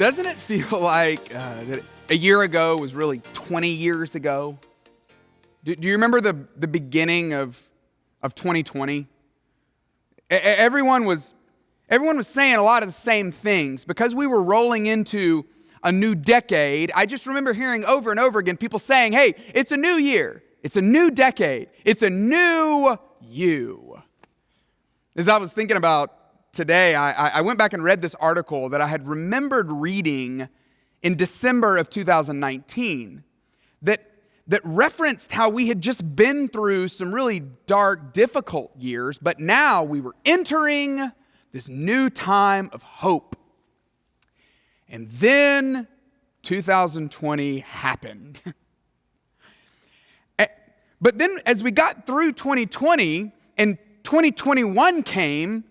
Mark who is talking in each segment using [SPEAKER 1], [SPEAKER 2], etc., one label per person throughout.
[SPEAKER 1] Doesn't it feel like that a year ago was really 20 years ago? Do you remember the beginning of 2020? Everyone was saying a lot of the same things. Because we were rolling into a new decade, I just remember hearing over and over again people saying, hey, it's a new year. It's a new decade. It's a new you. As I was thinking about today, I went back and read this article that I had remembered reading in December of 2019 that referenced how we had just been through some really dark, difficult years, but now we were entering this new time of hope. And then 2020 happened. But then as we got through 2020 and 2021 came,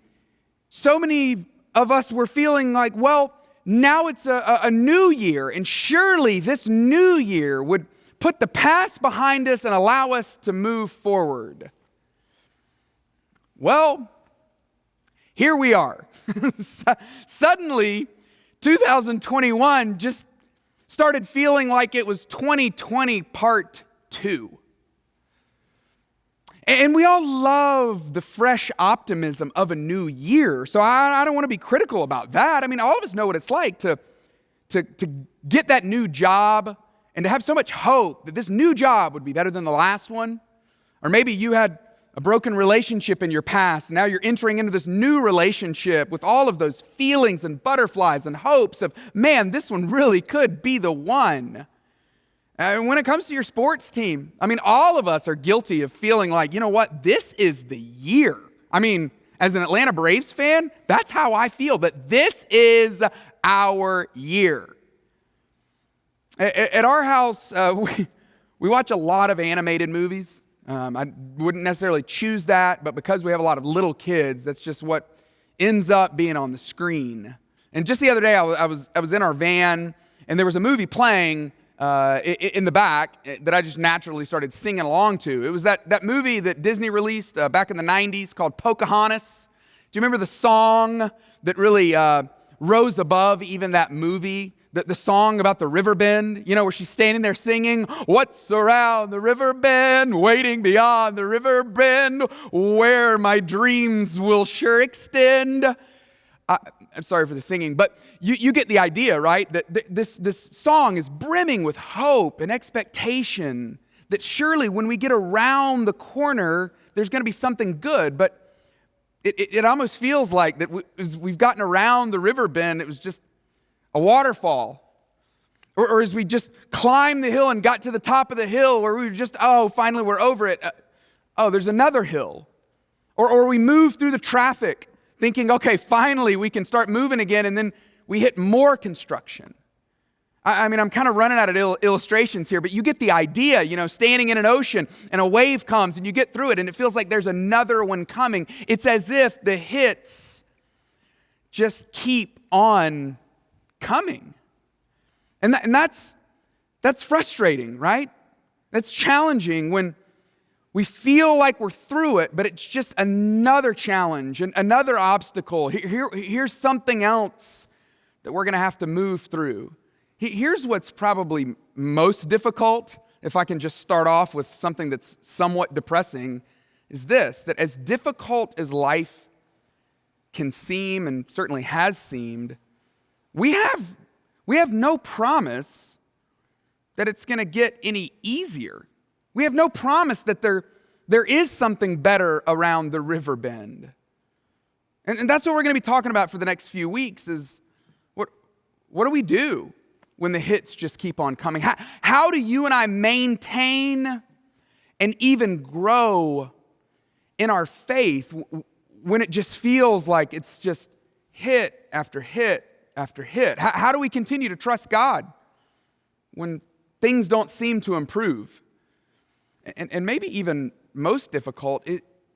[SPEAKER 1] so many of us were feeling like, well, now it's a new year, and surely this new year would put the past behind us and allow us to move forward. Well, here we are. Suddenly, 2021 just started feeling like it was 2020 part 2. And we all love the fresh optimism of a new year. So I don't want to be critical about that. I mean, all of us know what it's like to get that new job and to have so much hope that this new job would be better than the last one. Or maybe you had a broken relationship in your past, and now you're entering into this new relationship with all of those feelings and butterflies and hopes of, man, this one really could be the one. When it comes to your sports team, I mean, all of us are guilty of feeling like, you know what, this is the year. I mean, as an Atlanta Braves fan, that's how I feel, that this is our year. At our house, we watch a lot of animated movies. I wouldn't necessarily choose that, but because we have a lot of little kids, that's just what ends up being on the screen. And just the other day, I was in our van, and there was a movie playing in the back that I just naturally started singing along to. It was that movie that Disney released back in the 90s called Pocahontas. Do you remember the song that really rose above even that movie? The song about the river bend, you know, where she's standing there singing, what's around the river bend, waiting beyond the river bend, where my dreams will sure extend. I'm sorry for the singing, but you get the idea, right? That this song is brimming with hope and expectation that surely when we get around the corner, there's going to be something good. But it almost feels like that as we've gotten around the river bend, it was just a waterfall. Or as we just climbed the hill and got to the top of the hill where we were just, finally we're over it. There's another hill. Or we move through the traffic thinking, okay, finally we can start moving again, and then we hit more construction. I mean, I'm kind of running out of illustrations here, but you get the idea, you know, standing in an ocean and a wave comes and you get through it and it feels like there's another one coming. It's as if the hits just keep on coming. And that's frustrating, right? That's challenging when we feel like we're through it, but it's just another challenge and another obstacle. Here's something else that we're going to have to move through. Here's what's probably most difficult, if I can just start off with something that's somewhat depressing, is this, that as difficult as life can seem and certainly has seemed, we have no promise that it's going to get any easier. We have no promise that there is something better around the river bend. And that's what we're going to be talking about for the next few weeks is what do we do when the hits just keep on coming? How do you and I maintain and even grow in our faith when it just feels like it's just hit after hit after hit? How do we continue to trust God when things don't seem to improve? And maybe even most difficult,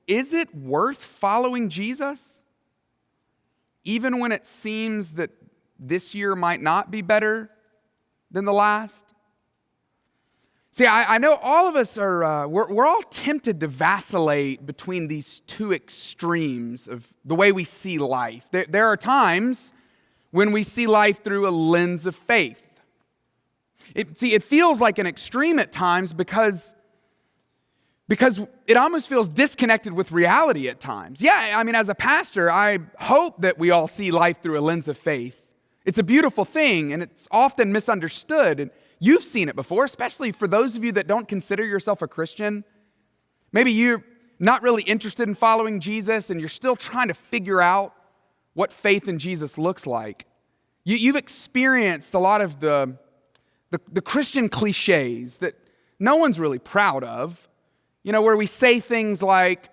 [SPEAKER 1] is it worth following Jesus? Even when it seems that this year might not be better than the last? See, I know all of us are, we're all tempted to vacillate between these two extremes of the way we see life. There are times when we see life through a lens of faith. It feels like an extreme at times because it almost feels disconnected with reality at times. Yeah, I mean, as a pastor, I hope that we all see life through a lens of faith. It's a beautiful thing, and it's often misunderstood. And you've seen it before, especially for those of you that don't consider yourself a Christian. Maybe you're not really interested in following Jesus, and you're still trying to figure out what faith in Jesus looks like. You've experienced a lot of the Christian cliches that no one's really proud of. You know, where we say things like,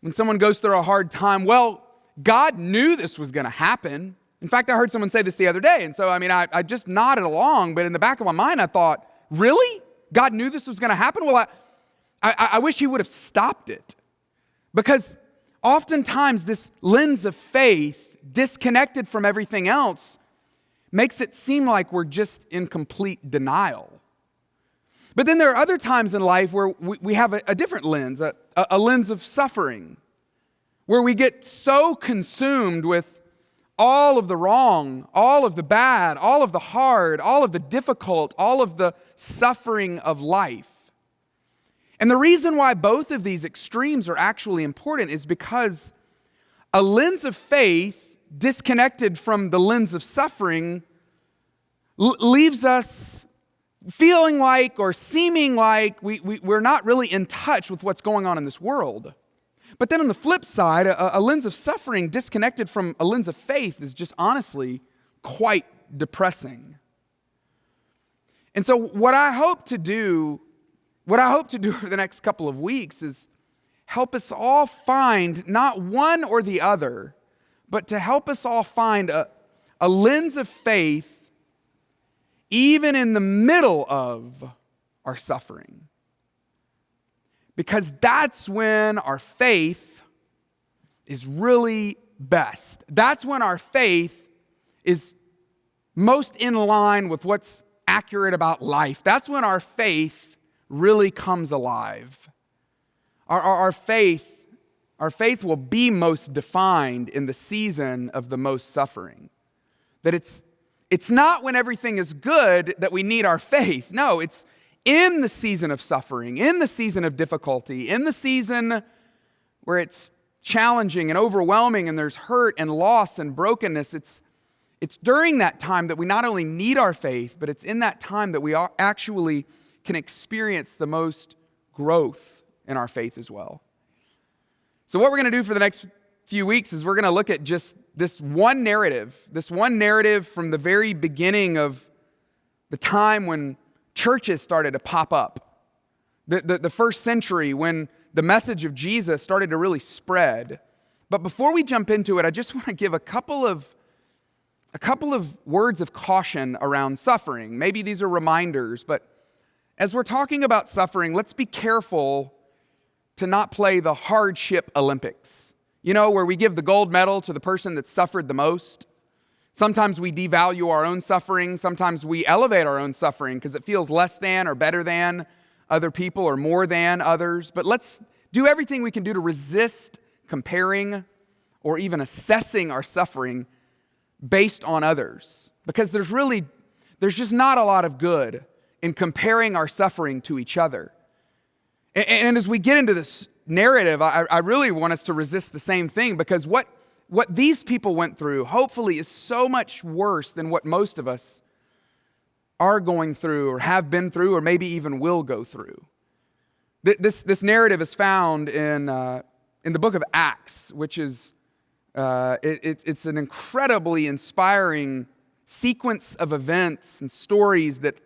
[SPEAKER 1] when someone goes through a hard time, well, God knew this was going to happen. In fact, I heard someone say this the other day, and so, I just nodded along, but in the back of my mind, I thought, really? God knew this was going to happen? Well, I wish he would have stopped it. Because oftentimes, this lens of faith, disconnected from everything else, makes it seem like we're just in complete denial. But then there are other times in life where we have a different lens, a lens of suffering, where we get so consumed with all of the wrong, all of the bad, all of the hard, all of the difficult, all of the suffering of life. And the reason why both of these extremes are actually important is because a lens of faith disconnected from the lens of suffering leaves us feeling like or seeming like we're not really in touch with what's going on in this world. But then on the flip side, a lens of suffering disconnected from a lens of faith is just honestly quite depressing. And so what I hope to do over the next couple of weeks is help us all find not one or the other, but to help us all find a lens of faith even in the middle of our suffering. Because that's when our faith is really best. That's when our faith is most in line with what's accurate about life. That's when our faith really comes alive. Our faith will be most defined in the season of the most suffering. That it's not when everything is good that we need our faith. No, it's in the season of suffering, in the season of difficulty, in the season where it's challenging and overwhelming and there's hurt and loss and brokenness. It's during that time that we not only need our faith, but it's in that time that we actually can experience the most growth in our faith as well. So what we're going to do for the next few weeks is we're going to look at just this one narrative from the very beginning of the time when churches started to pop up. The first century when the message of Jesus started to really spread. But before we jump into it, I just want to give a couple of words of caution around suffering. Maybe these are reminders, but as we're talking about suffering, let's be careful to not play the hardship Olympics. You know, where we give the gold medal to the person that suffered the most. Sometimes we devalue our own suffering. Sometimes we elevate our own suffering because it feels less than or better than other people or more than others. But let's do everything we can do to resist comparing or even assessing our suffering based on others. Because there's just not a lot of good in comparing our suffering to each other. And as we get into this narrative, I really want us to resist the same thing, because what these people went through, hopefully, is so much worse than what most of us are going through or have been through or maybe even will go through. This narrative is found in the book of Acts, which is it's an incredibly inspiring sequence of events and stories that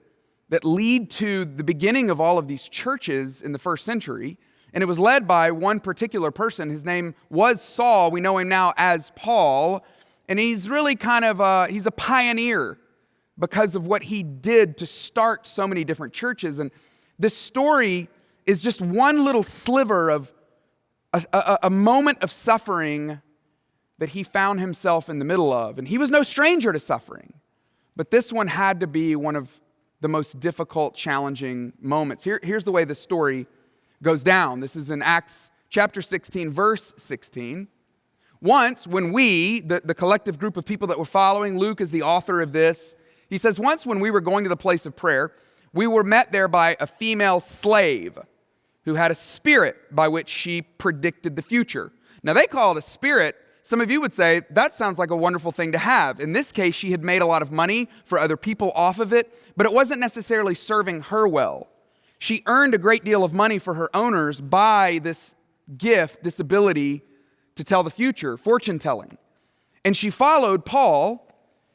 [SPEAKER 1] lead to the beginning of all of these churches in the first century. And it was led by one particular person. His name was Saul. We know him now as Paul. And he's really he's a pioneer because of what he did to start so many different churches. And this story is just one little sliver of a moment of suffering that he found himself in the middle of. And he was no stranger to suffering. But this one had to be one of the most difficult, challenging moments. Here's the way the story goes down. This is in Acts chapter 16, verse 16. Once, when we, the collective group of people that were following, Luke is the author of this, he says, once when we were going to the place of prayer, we were met there by a female slave who had a spirit by which she predicted the future. Now, they call it a spirit. Some of you would say, that sounds like a wonderful thing to have. In this case, she had made a lot of money for other people off of it, but it wasn't necessarily serving her well. She earned a great deal of money for her owners by this gift, this ability to tell the future, fortune telling. And she followed Paul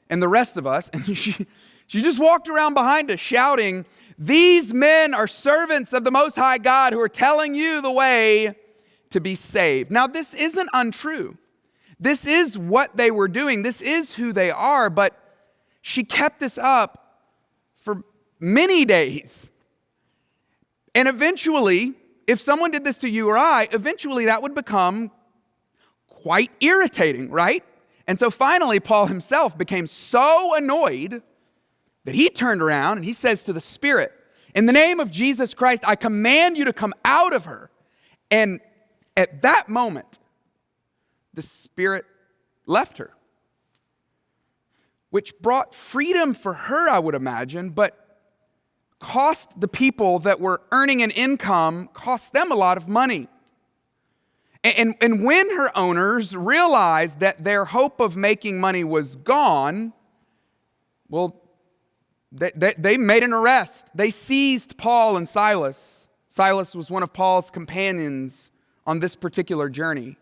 [SPEAKER 1] and the rest of us, and she just walked around behind us shouting, "These men are servants of the Most High God who are telling you the way to be saved." Now, this isn't untrue. This is what they were doing. This is who they are, but she kept this up for many days. And eventually, if someone did this to you or I, eventually that would become quite irritating, right? And so finally, Paul himself became so annoyed that he turned around and he says to the spirit, "In the name of Jesus Christ, I command you to come out of her." And at that moment, the spirit left her, which brought freedom for her, I would imagine, but cost the people that were earning an income, cost them a lot of money. And when her owners realized that their hope of making money was gone, well, they made an arrest. They seized Paul and Silas. Silas was one of Paul's companions on this particular journey.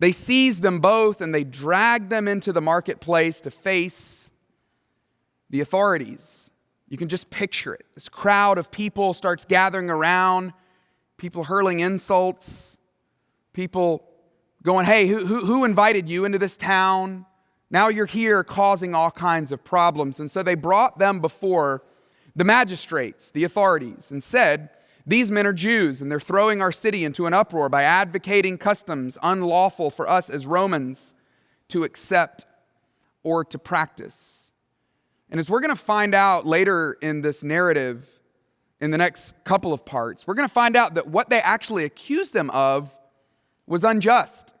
[SPEAKER 1] They seized them both and they dragged them into the marketplace to face the authorities. You can just picture it. This crowd of people starts gathering around, people hurling insults, people going, "Hey, who invited you into this town? Now you're here causing all kinds of problems." And so they brought them before the magistrates, the authorities, and said, "These men are Jews, and they're throwing our city into an uproar by advocating customs unlawful for us as Romans to accept or to practice." And as we're going to find out later in this narrative, in the next couple of parts, we're going to find out that what they actually accused them of was unjust.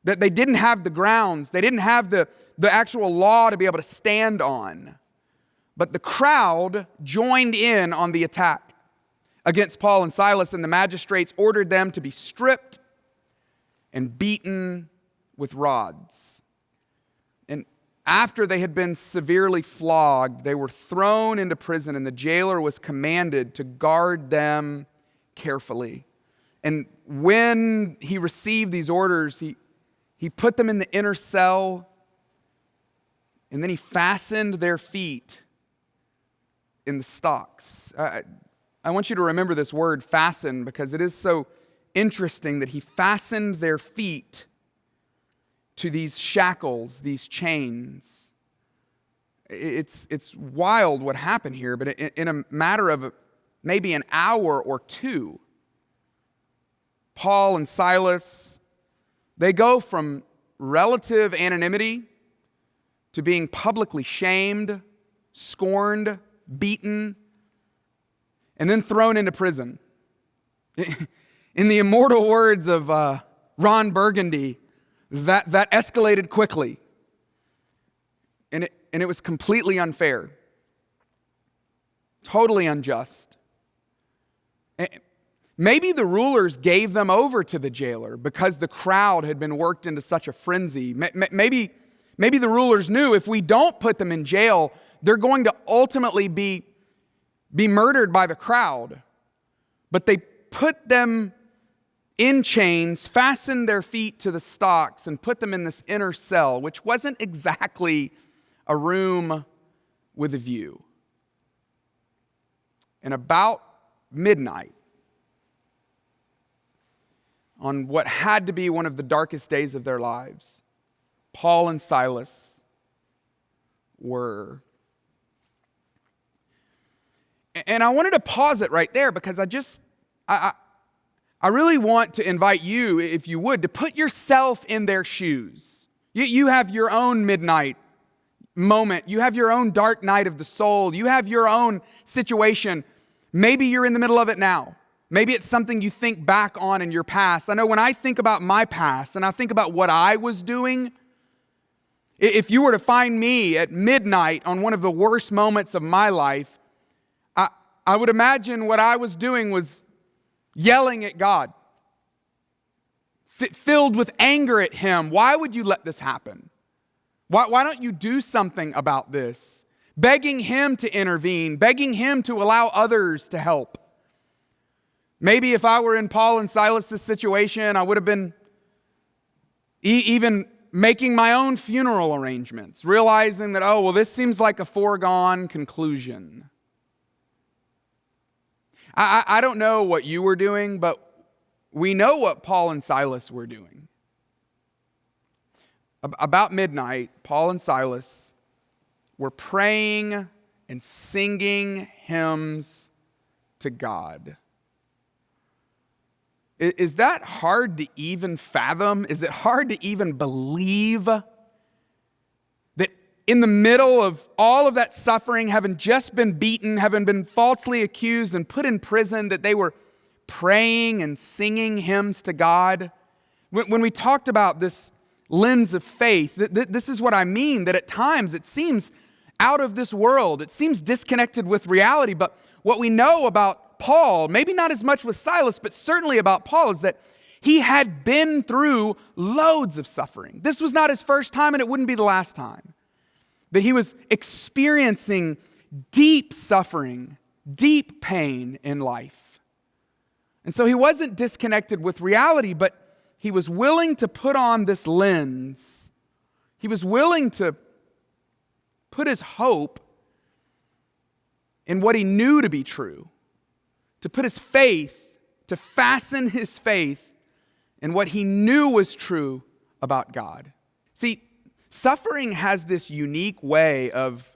[SPEAKER 1] That they didn't have the grounds, they didn't have the actual law to be able to stand on. But the crowd joined in on the attack against Paul and Silas, and the magistrates ordered them to be stripped and beaten with rods. And after they had been severely flogged, they were thrown into prison, and the jailer was commanded to guard them carefully. And when he received these orders, he put them in the inner cell, and then he fastened their feet in the stocks. I want you to remember this word, fasten, because it is so interesting that he fastened their feet to these shackles, these chains. It's wild what happened here, but in a matter of maybe an hour or two, Paul and Silas, they go from relative anonymity to being publicly shamed, scorned, beaten, and then thrown into prison. In the immortal words of Ron Burgundy, that escalated quickly. And it was completely unfair. Totally unjust. Maybe the rulers gave them over to the jailer because the crowd had been worked into such a frenzy. Maybe the rulers knew if we don't put them in jail, they're going to ultimately be murdered by the crowd. But they put them in chains, fastened their feet to the stocks, and put them in this inner cell, which wasn't exactly a room with a view. And about midnight, on what had to be one of the darkest days of their lives, Paul and Silas were. And I wanted to pause it right there because I really want to invite you, if you would, to put yourself in their shoes. You have your own midnight moment. You have your own dark night of the soul. You have your own situation. Maybe you're in the middle of it now. Maybe it's something you think back on in your past. I know when I think about my past and I think about what I was doing, if you were to find me at midnight on one of the worst moments of my life, I would imagine what I was doing was yelling at God, filled with anger at Him. Why would you let this happen? Why don't you do something about this? Begging Him to intervene, begging Him to allow others to help. Maybe if I were in Paul and Silas' situation, I would have been even making my own funeral arrangements, realizing that, oh, well, this seems like a foregone conclusion. I don't know what you were doing, but we know what Paul and Silas were doing. About midnight, Paul and Silas were praying and singing hymns to God. Is that hard to even fathom? Is it hard to even believe that in the middle of all of that suffering, having just been beaten, having been falsely accused and put in prison, that they were praying and singing hymns to God? When we talked about this lens of faith, this is what I mean, that at times it seems out of this world. It seems disconnected with reality, but what we know about Paul, maybe not as much with Silas, but certainly about Paul, is that he had been through loads of suffering. This was not his first time, and it wouldn't be the last time. That he was experiencing deep suffering, deep pain in life. And so he wasn't disconnected with reality, but he was willing to put on this lens. He was willing to put his hope in what he knew to be true. To put his faith, to fasten his faith in what he knew was true about God. See, suffering has this unique way of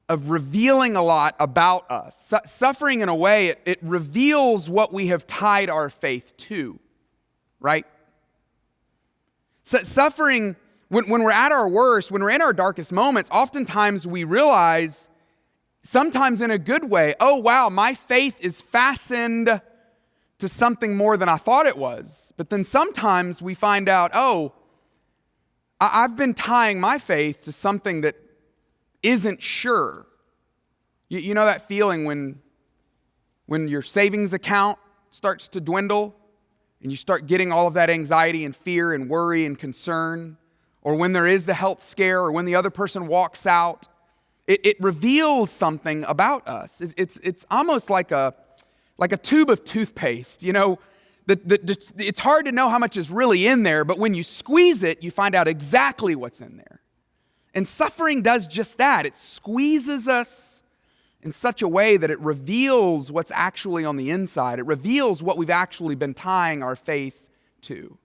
[SPEAKER 1] revealing a lot about us. Suffering, in a way, it reveals what we have tied our faith to, right? Suffering, when we're at our worst, when we're in our darkest moments, oftentimes we realize, sometimes in a good way, oh wow, my faith is fastened to something more than I thought it was. But then sometimes we find out, oh, I've been tying my faith to something that isn't sure. You know that feeling when your savings account starts to dwindle and you start getting all of that anxiety and fear and worry and concern, or when there is the health scare, or when the other person walks out. It reveals something about us. It's almost like a tube of toothpaste. You know, it's hard to know how much is really in there, but when you squeeze it, you find out exactly what's in there. And suffering does just that. It squeezes us in such a way that it reveals what's actually on the inside. It reveals what we've actually been tying our faith to.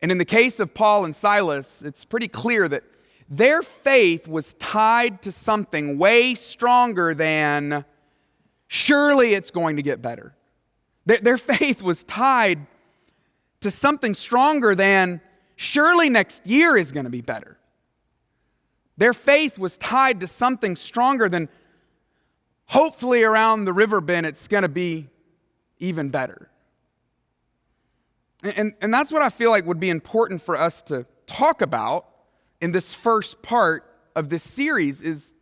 [SPEAKER 1] And in the case of Paul and Silas, it's pretty clear that their faith was tied to something way stronger than, surely it's going to get better. Their faith was tied to something stronger than, surely next year is going to be better. Their faith was tied to something stronger than, hopefully around the river bend it's going to be even better. And that's what I feel like would be important for us to talk about in this first part of this series is,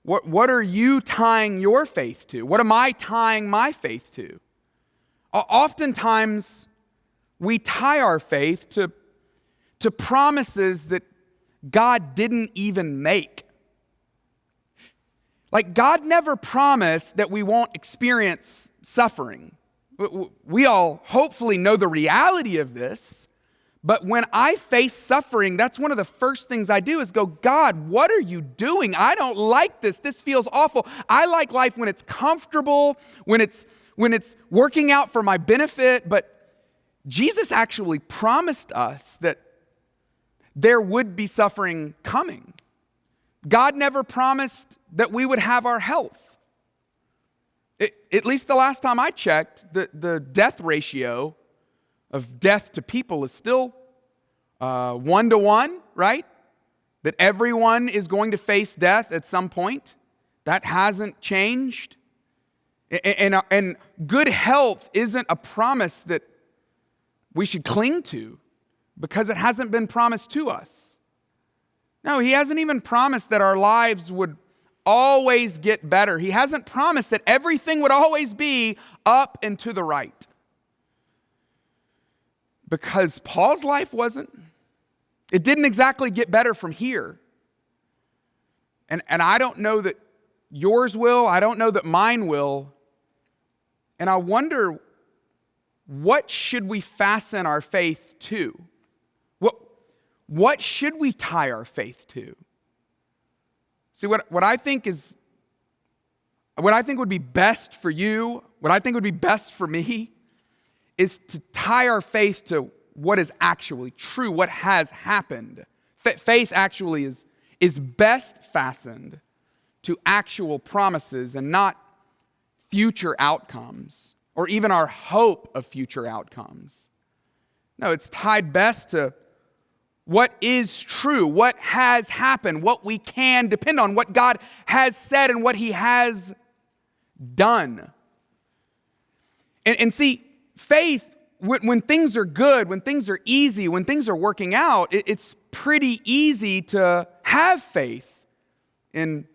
[SPEAKER 1] what are you tying your faith to? What am I tying my faith to? Oftentimes, we tie our faith to promises that God didn't even make. Like, God never promised that we won't experience suffering. We all hopefully know the reality of this. But when I face suffering, that's one of the first things I do is go, God, what are you doing? I don't like this. This feels awful. I like life when it's comfortable, when it's working out for my benefit. But Jesus actually promised us that there would be suffering coming. God never promised that we would have our health. At least the last time I checked, the death ratio of death to people is still 1-to-1, right? That everyone is going to face death at some point. That hasn't changed. And good health isn't a promise that we should cling to because it hasn't been promised to us. No, he hasn't even promised that our lives would always get better. He hasn't promised that everything would always be up and to the right. Because Paul's life wasn't. It didn't exactly get better from here. And I don't know that yours will. I don't know that mine will. And I wonder, what should we fasten our faith to? What should we tie our faith to? See, what I think would be best for you, what I think would be best for me, is to tie our faith to what is actually true, what has happened. Faith actually is best fastened to actual promises and not future outcomes or even our hope of future outcomes. No, it's tied best to what is true, what has happened, what we can depend on, what God has said and what he has done. And see, faith, when things are good, when things are easy, when things are working out, it's pretty easy to have faith in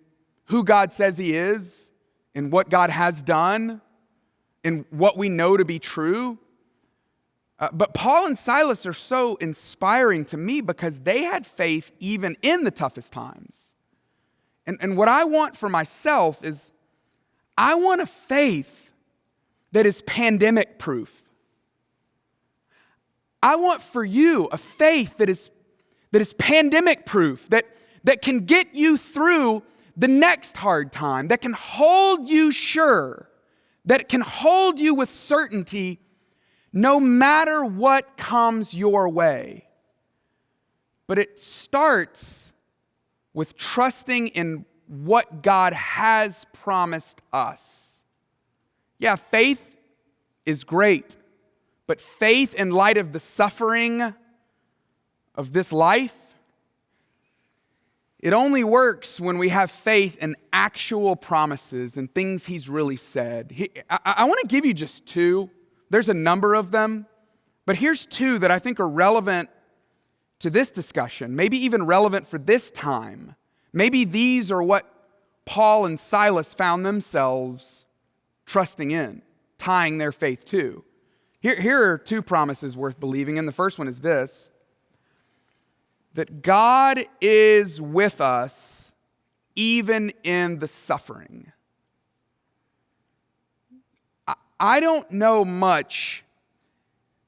[SPEAKER 1] who God says he is, in what God has done, in what we know to be true. But Paul and Silas are so inspiring to me because they had faith even in the toughest times. And what I want for myself is, I want a faith that is pandemic proof. I want for you a faith that is pandemic proof, that can get you through the next hard time, that can hold you sure, that can hold you with certainty no matter what comes your way. But it starts with trusting in what God has promised us. Yeah, faith is great, but faith in light of the suffering of this life, it only works when we have faith in actual promises and things he's really said. I want to give you just two. There's a number of them, but here's two that I think are relevant to this discussion, maybe even relevant for this time. Maybe these are what Paul and Silas found themselves trusting in, tying their faith to. Here are two promises worth believing in. The first one is this: that God is with us even in the suffering. I don't know much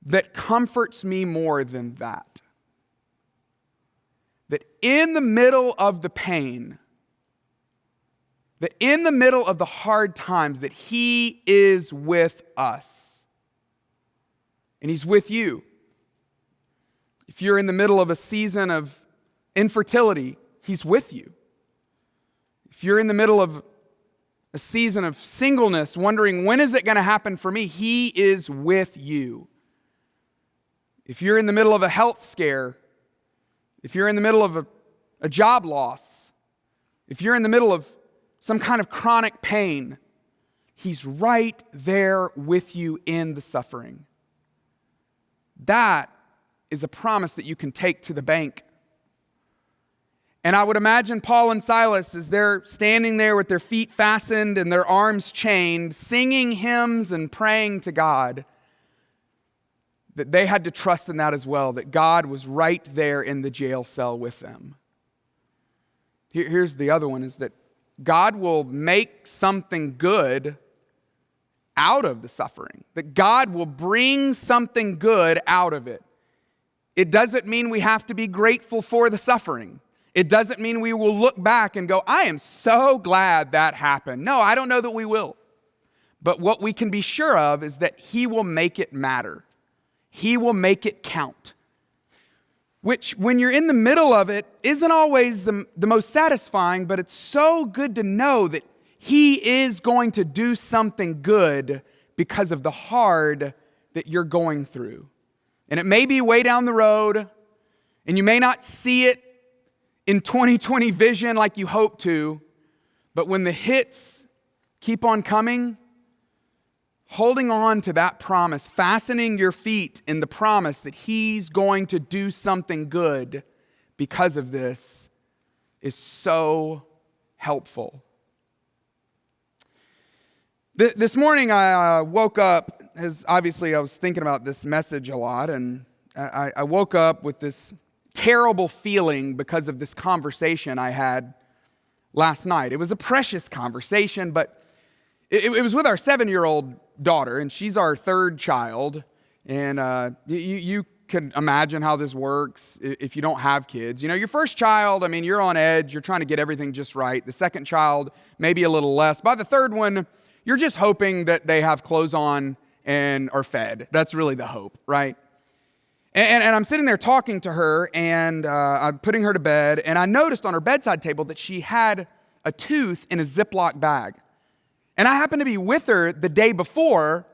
[SPEAKER 1] that comforts me more than that. That in the middle of the pain, that in the middle of the hard times, that he is with us. And he's with you. If you're in the middle of a season of infertility, he's with you. If you're in the middle of a season of singleness, wondering when is it going to happen for me, he is with you. If you're in the middle of a health scare, if you're in the middle of a job loss, if you're in the middle of some kind of chronic pain, he's right there with you in the suffering. That is a promise that you can take to the bank. And I would imagine Paul and Silas, as they're standing there with their feet fastened and their arms chained, singing hymns and praying to God, that they had to trust in that as well, that God was right there in the jail cell with them. Here's the other one, is that God will make something good out of the suffering, that God will bring something good out of it. It doesn't mean we have to be grateful for the suffering. It doesn't mean we will look back and go, I am so glad that happened. No, I don't know that we will. But what we can be sure of is that he will make it matter. He will make it count. Which, when you're in the middle of it, isn't always the most satisfying, but it's so good to know that he is going to do something good because of the hard that you're going through. And it may be way down the road, and you may not see it in 2020 vision like you hope to, but when the hits keep on coming, holding on to that promise, fastening your feet in the promise that he's going to do something good because of this is so helpful. This morning I woke up, as obviously I was thinking about this message a lot, and I woke up with this terrible feeling because of this conversation I had last night. It was a precious conversation, but it was with our 7-year-old daughter, and she's our third child. And you can imagine how this works if you don't have kids. You know, your first child, I mean, you're on edge. You're trying to get everything just right. The second child, maybe a little less. By the third one, you're just hoping that they have clothes on and are fed. That's really the hope, right? And I'm sitting there talking to her, and I'm putting her to bed, and I noticed on her bedside table that she had a tooth in a Ziploc bag. And I happened to be with her the day before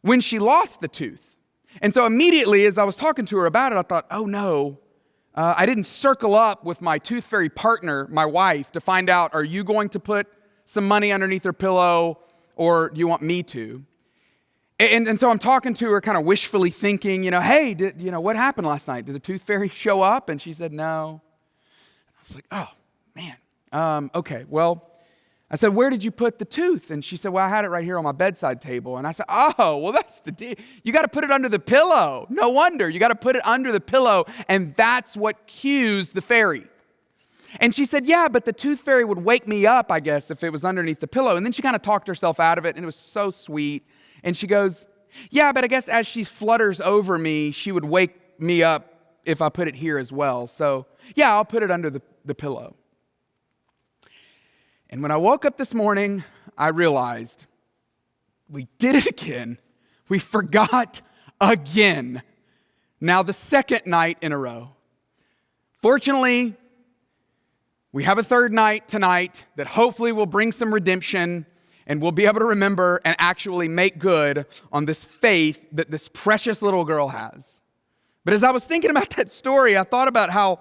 [SPEAKER 1] when she lost the tooth. And so immediately as I was talking to her about it, I thought, oh no, I didn't circle up with my tooth fairy partner, my wife, to find out, are you going to put some money underneath her pillow, or do you want me to? And so I'm talking to her kind of wishfully thinking, hey, what happened last night? Did the tooth fairy show up? And she said, no. I was like, oh, man. Okay, well, I said, where did you put the tooth? And she said, well, I had it right here on my bedside table. And I said, oh, well, that's the deal. You got to put it under the pillow. No wonder. You got to put it under the pillow, and that's what cues the fairy. And she said, yeah, but the tooth fairy would wake me up, I guess, if it was underneath the pillow. And then she kind of talked herself out of it, and it was so sweet. And she goes, yeah, but I guess as she flutters over me, she would wake me up if I put it here as well. So, yeah, I'll put it under the pillow. And when I woke up this morning, I realized we did it again. We forgot again. Now the second night in a row. Fortunately, we have a third night tonight that hopefully will bring some redemption, and we'll be able to remember and actually make good on this faith that this precious little girl has. But as I was thinking about that story, I thought about how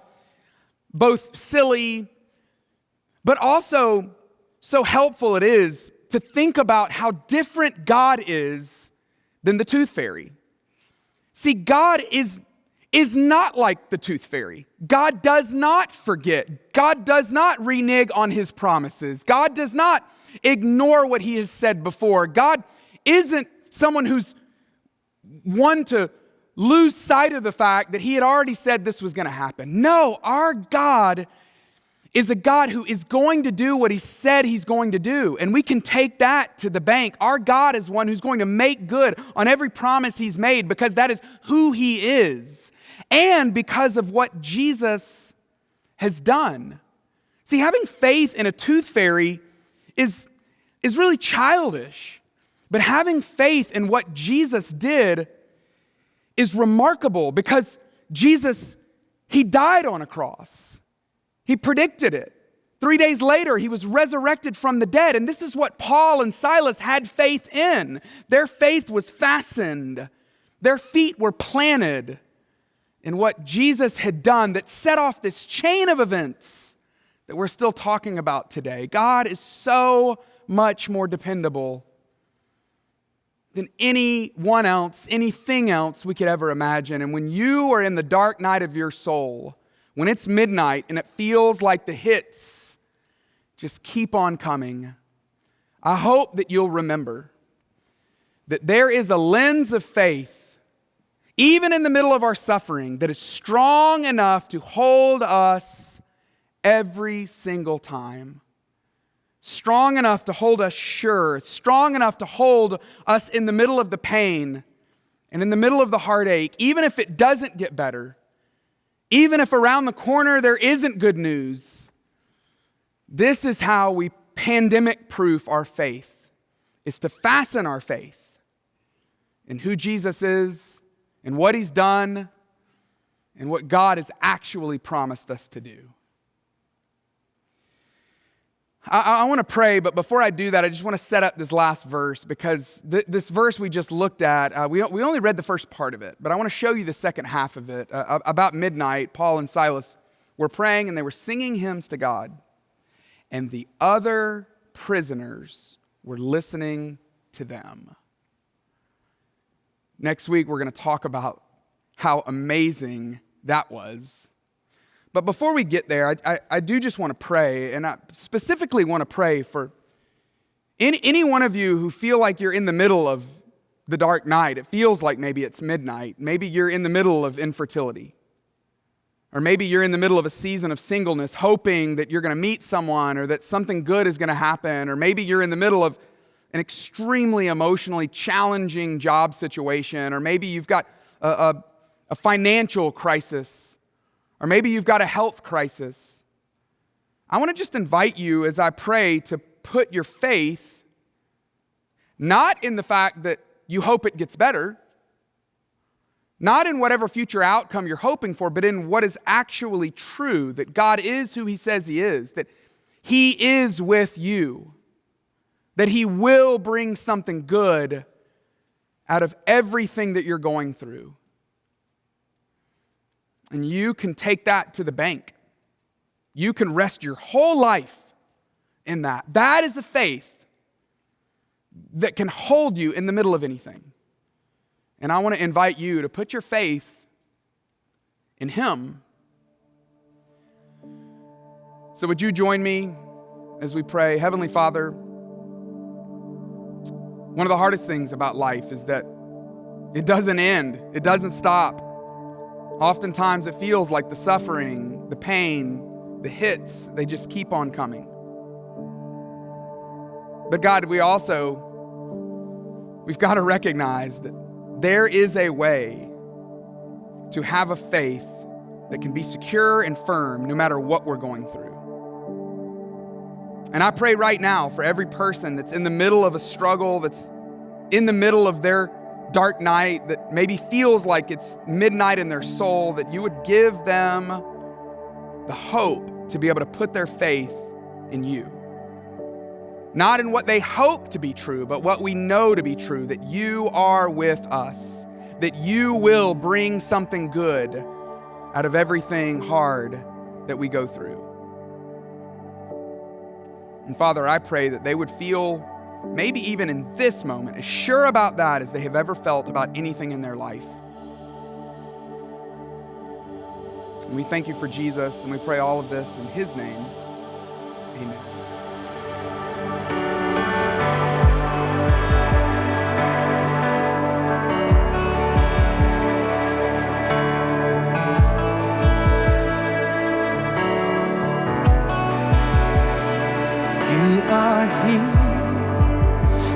[SPEAKER 1] both silly, but also so helpful it is to think about how different God is than the tooth fairy. See, God is not like the tooth fairy. God does not forget. God does not renege on his promises. God does not ignore what he has said before. God isn't someone who's one to lose sight of the fact that he had already said this was going to happen. No, our God is a God who is going to do what he said he's going to do. And we can take that to the bank. Our God is one who's going to make good on every promise he's made, because that is who he is, and because of what Jesus has done. See, having faith in a tooth fairy is really childish. But having faith in what Jesus did is remarkable, because Jesus, he died on a cross. He predicted it. 3 days later, he was resurrected from the dead. And this is what Paul and Silas had faith in. Their faith was fastened. Their feet were planted in what Jesus had done that set off this chain of events that we're still talking about today. God is so much more dependable than anyone else, anything else we could ever imagine. And when you are in the dark night of your soul, when it's midnight and it feels like the hits just keep on coming, I hope that you'll remember that there is a lens of faith, even in the middle of our suffering, that is strong enough to hold us every single time. Strong enough to hold us sure, strong enough to hold us in the middle of the pain and in the middle of the heartache, even if it doesn't get better. Even if around the corner there isn't good news. This is how we pandemic-proof our faith, is to fasten our faith in who Jesus is and what he's done and what God has actually promised us to do. I want to pray, but before I do that, I just want to set up this last verse, because this verse we just looked at, we only read the first part of it, but I want to show you the second half of it. About midnight, Paul and Silas were praying, and they were singing hymns to God, and the other prisoners were listening to them. Next week, we're going to talk about how amazing that was. But before we get there, I do just want to pray, and I specifically want to pray for any one of you who feel like you're in the middle of the dark night. It feels like maybe it's midnight. Maybe you're in the middle of infertility. Or maybe you're in the middle of a season of singleness, hoping that you're going to meet someone or that something good is going to happen. Or maybe you're in the middle of an extremely emotionally challenging job situation. Or maybe you've got a financial crisis. Or maybe you've got a health crisis. I want to just invite you as I pray to put your faith not in the fact that you hope it gets better, not in whatever future outcome you're hoping for, but in what is actually true, that God is who He says He is, that He is with you, that He will bring something good out of everything that you're going through. And you can take that to the bank. You can rest your whole life in that. That is a faith that can hold you in the middle of anything. And I want to invite you to put your faith in Him. So would you join me as we pray? Heavenly Father, one of the hardest things about life is that it doesn't end. It doesn't stop. Oftentimes it feels like the suffering, the pain, the hits, they just keep on coming. But God, we've got to recognize that there is a way to have a faith that can be secure and firm no matter what we're going through. And I pray right now for every person that's in the middle of a struggle, that's in the middle of their dark night, that maybe feels like it's midnight in their soul, that you would give them the hope to be able to put their faith in you. Not in what they hope to be true, but what we know to be true, that you are with us, that you will bring something good out of everything hard that we go through. And Father, I pray that they would feel, maybe even in this moment, as sure about that as they have ever felt about anything in their life. And we thank you for Jesus, and we pray all of this in His name. Amen.
[SPEAKER 2] You are here,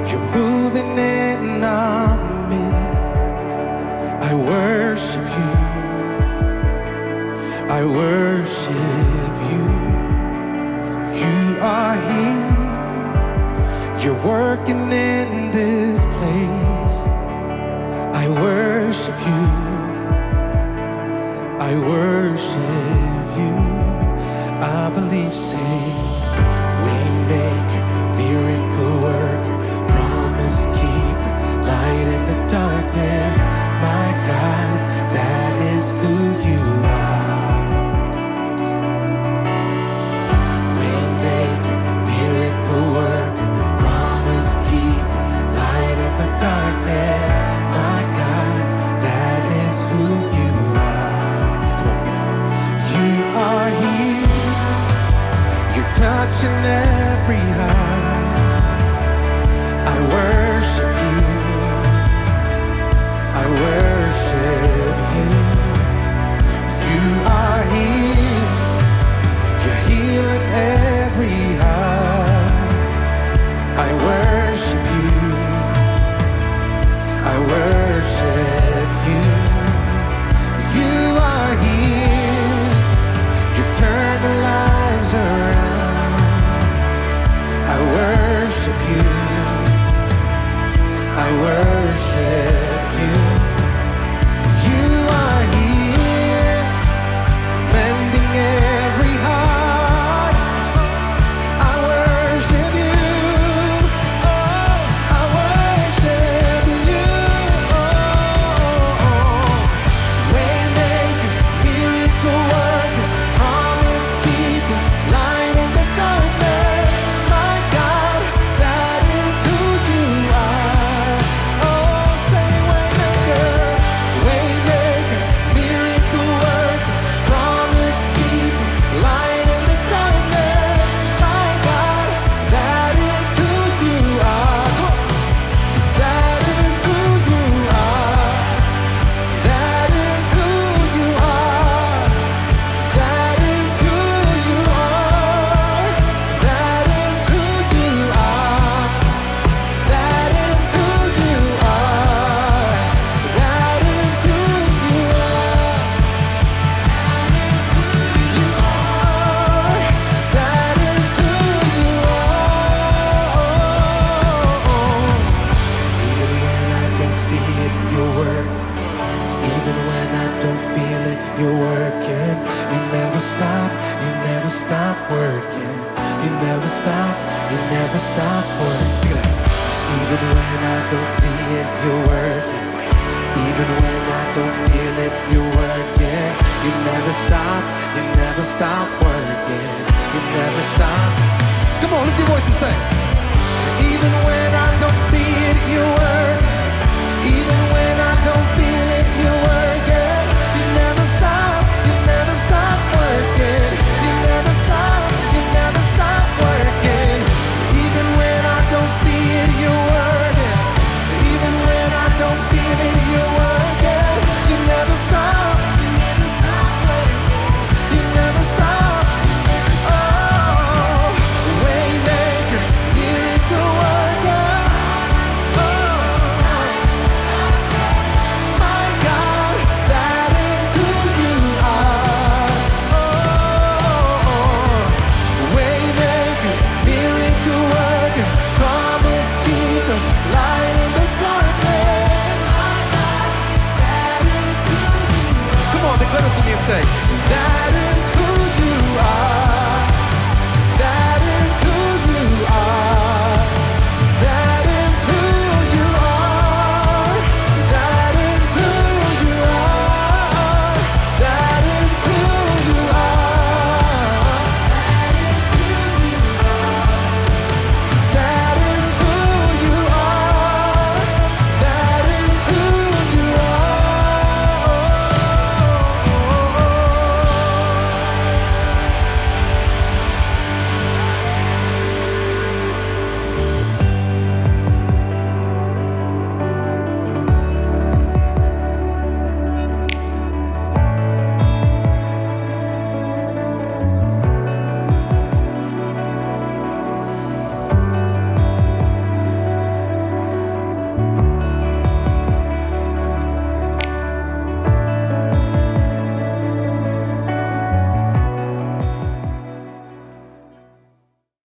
[SPEAKER 2] you're moving in our midst. I worship you, I worship you. You are here, you're working in this place. I worship you, I worship you. I believe, say, Waymaker, miracle worker, promise keeper, light in the darkness. My God, that is who you are. Waymaker, miracle worker, promise keeper, light in the darkness. My God, that is who you are. Come on, sing it out. You are here. You're touching every heart. I worship you, I worship you. You are here, you're healing every heart. I worship you, I worship you. You are here, you turn the lives around. I worship you, I worship you. You are here, mending every heart. I worship you, oh, I worship you. Oh, you're working. You never stop working. You never stop working. Sing it out. Even when I don't see it, you're working. Even when I don't feel it, you're working. You never stop working. You never stop. Come on, lift your voice and say, even when I don't see it, you're working. Even when I don't feel it, you're working. You never stop working. You never stop working. Even when I don't see it, you're working. Even when I don't feel it, you're working. You never stop working. You never stop. Oh, waymaker, miracle worker. Oh, my God, that is who you are. Oh, waymaker, miracle worker, promise keeper, light in the darkness. My God, that is who you are. Come on, declare this with me and say,